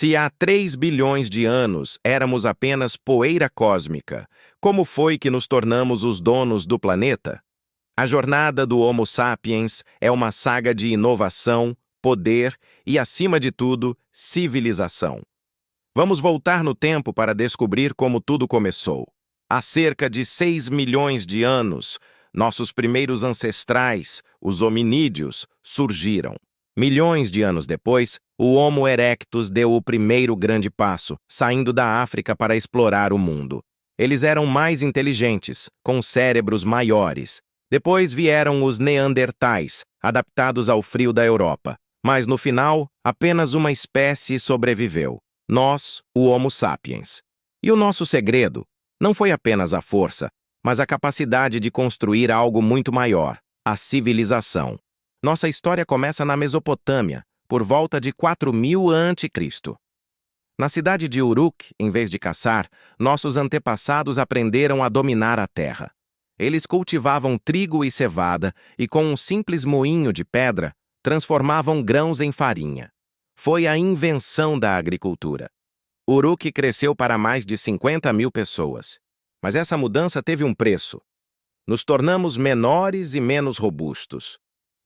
Se há 3 bilhões de anos éramos apenas poeira cósmica, como foi que nos tornamos os donos do planeta? A jornada do Homo sapiens é uma saga de inovação, poder e, acima de tudo, civilização. Vamos voltar no tempo para descobrir como tudo começou. Há cerca de 6 milhões de anos, nossos primeiros ancestrais, os hominídeos, surgiram. Milhões de anos depois, o Homo erectus deu o primeiro grande passo, saindo da África para explorar o mundo. Eles eram mais inteligentes, com cérebros maiores. Depois vieram os neandertais, adaptados ao frio da Europa. Mas no final, apenas uma espécie sobreviveu. Nós, o Homo sapiens. E o nosso segredo não foi apenas a força, mas a capacidade de construir algo muito maior, a civilização. Nossa história começa na Mesopotâmia, por volta de 4000 a.C. Na cidade de Uruk, em vez de caçar, nossos antepassados aprenderam a dominar a terra. Eles cultivavam trigo e cevada e, com um simples moinho de pedra, transformavam grãos em farinha. Foi a invenção da agricultura. Uruk cresceu para mais de 50 mil pessoas. Mas essa mudança teve um preço. Nos tornamos menores e menos robustos.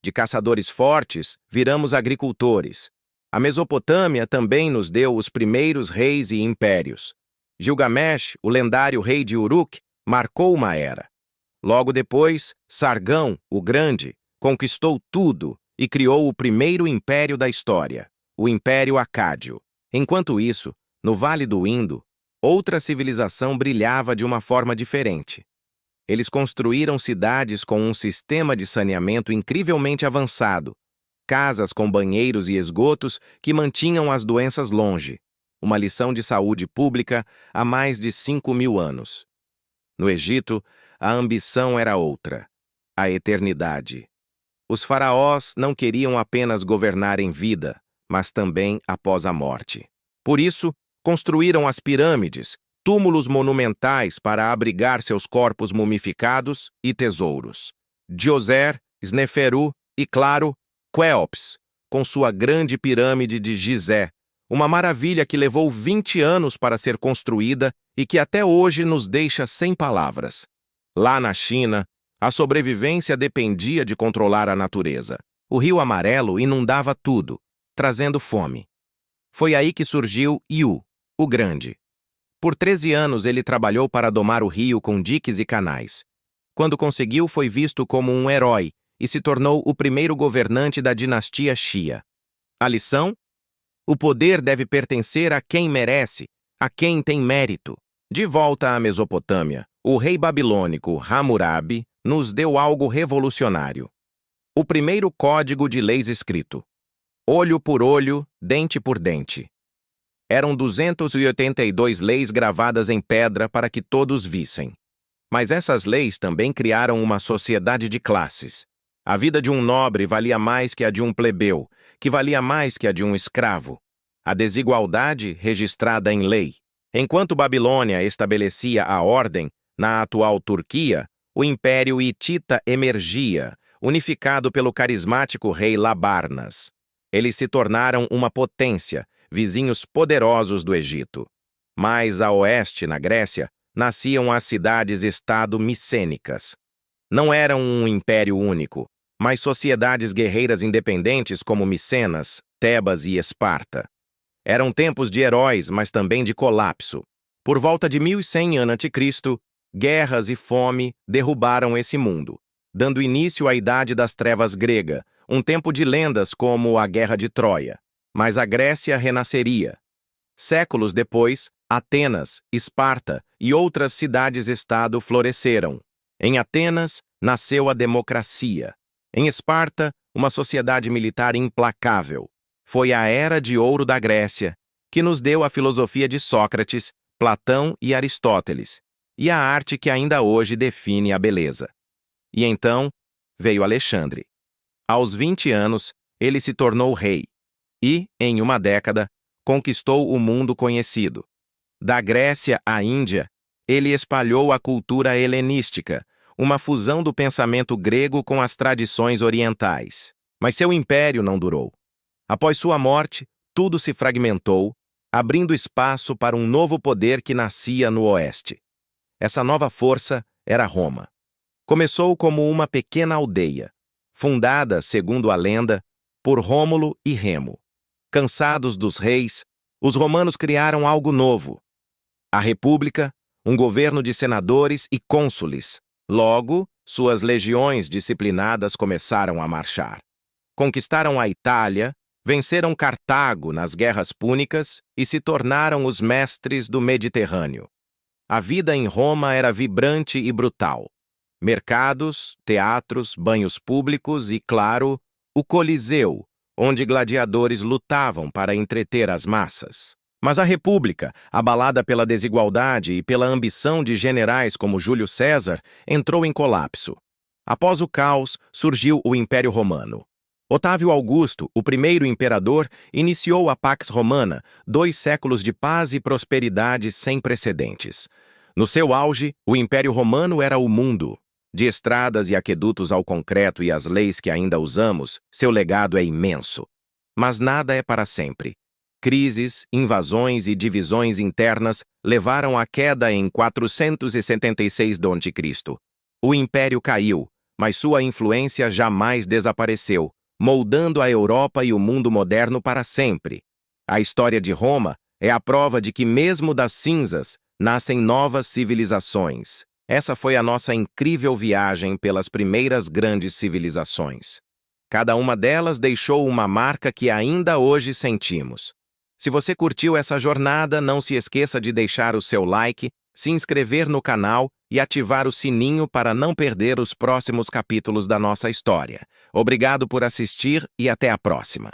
De caçadores fortes, viramos agricultores. A Mesopotâmia também nos deu os primeiros reis e impérios. Gilgamesh, o lendário rei de Uruk, marcou uma era. Logo depois, Sargão, o Grande, conquistou tudo e criou o primeiro império da história, o Império Acádio. Enquanto isso, no Vale do Indo, outra civilização brilhava de uma forma diferente. Eles construíram cidades com um sistema de saneamento incrivelmente avançado, casas com banheiros e esgotos que mantinham as doenças longe, uma lição de saúde pública há mais de 5.000 anos. No Egito, a ambição era outra, a eternidade. Os faraós não queriam apenas governar em vida, mas também após a morte. Por isso, construíram as pirâmides, túmulos monumentais para abrigar seus corpos mumificados e tesouros. Djoser, Sneferu e, claro, Quéops, com sua grande pirâmide de Gizé, uma maravilha que levou 20 anos para ser construída e que até hoje nos deixa sem palavras. Lá na China, a sobrevivência dependia de controlar a natureza. O Rio Amarelo inundava tudo, trazendo fome. Foi aí que surgiu Yu, o Grande. Por 13 anos ele trabalhou para domar o rio com diques e canais. Quando conseguiu, foi visto como um herói e se tornou o primeiro governante da dinastia Xia. A lição? O poder deve pertencer a quem merece, a quem tem mérito. De volta à Mesopotâmia, o rei babilônico Hammurabi nos deu algo revolucionário. O primeiro código de leis escrito. Olho por olho, dente por dente. Eram 282 leis gravadas em pedra para que todos vissem. Mas essas leis também criaram uma sociedade de classes. A vida de um nobre valia mais que a de um plebeu, que valia mais que a de um escravo. A desigualdade registrada em lei. Enquanto Babilônia estabelecia a ordem, na atual Turquia, o Império Hitita emergia, unificado pelo carismático rei Labarnas. Eles se tornaram uma potência, vizinhos poderosos do Egito. Mais a oeste, na Grécia, nasciam as cidades-estado micênicas. Não eram um império único, mas sociedades guerreiras independentes como Micenas, Tebas e Esparta. Eram tempos de heróis, mas também de colapso. Por volta de 1100 a.C., guerras e fome derrubaram esse mundo, dando início à Idade das Trevas grega, um tempo de lendas como a Guerra de Troia. Mas a Grécia renasceria. Séculos depois, Atenas, Esparta e outras cidades-estado floresceram. Em Atenas, nasceu a democracia. Em Esparta, uma sociedade militar implacável. Foi a Era de Ouro da Grécia, que nos deu a filosofia de Sócrates, Platão e Aristóteles, e a arte que ainda hoje define a beleza. E então, veio Alexandre. Aos 20 anos, ele se tornou rei. E, em uma década, conquistou o mundo conhecido. Da Grécia à Índia, ele espalhou a cultura helenística, uma fusão do pensamento grego com as tradições orientais. Mas seu império não durou. Após sua morte, tudo se fragmentou abrindo espaço para um novo poder que nascia no oeste. Essa nova força era Roma. Começou como uma pequena aldeia, fundada, segundo a lenda, por Rômulo e Remo. Cansados dos reis, os romanos criaram algo novo: a República, um governo de senadores e cônsules. Logo, suas legiões disciplinadas começaram a marchar. Conquistaram a Itália, venceram Cartago nas guerras púnicas e se tornaram os mestres do Mediterrâneo. A vida em Roma era vibrante e brutal. Mercados, teatros, banhos públicos e, claro, o Coliseu, onde gladiadores lutavam para entreter as massas. Mas a República, abalada pela desigualdade e pela ambição de generais como Júlio César, entrou em colapso. Após o caos, surgiu o Império Romano. Otávio Augusto, o primeiro imperador, iniciou a Pax Romana, 2 séculos de paz e prosperidade sem precedentes. No seu auge, o Império Romano era o mundo. De estradas e aquedutos ao concreto e às leis que ainda usamos, seu legado é imenso. Mas nada é para sempre. Crises, invasões e divisões internas levaram à queda em 476 d.C. O império caiu, mas sua influência jamais desapareceu, moldando a Europa e o mundo moderno para sempre. A história de Roma é a prova de que, mesmo das cinzas, nascem novas civilizações. Essa foi a nossa incrível viagem pelas primeiras grandes civilizações. Cada uma delas deixou uma marca que ainda hoje sentimos. Se você curtiu essa jornada, não se esqueça de deixar o seu like, se inscrever no canal e ativar o sininho para não perder os próximos capítulos da nossa história. Obrigado por assistir e até a próxima.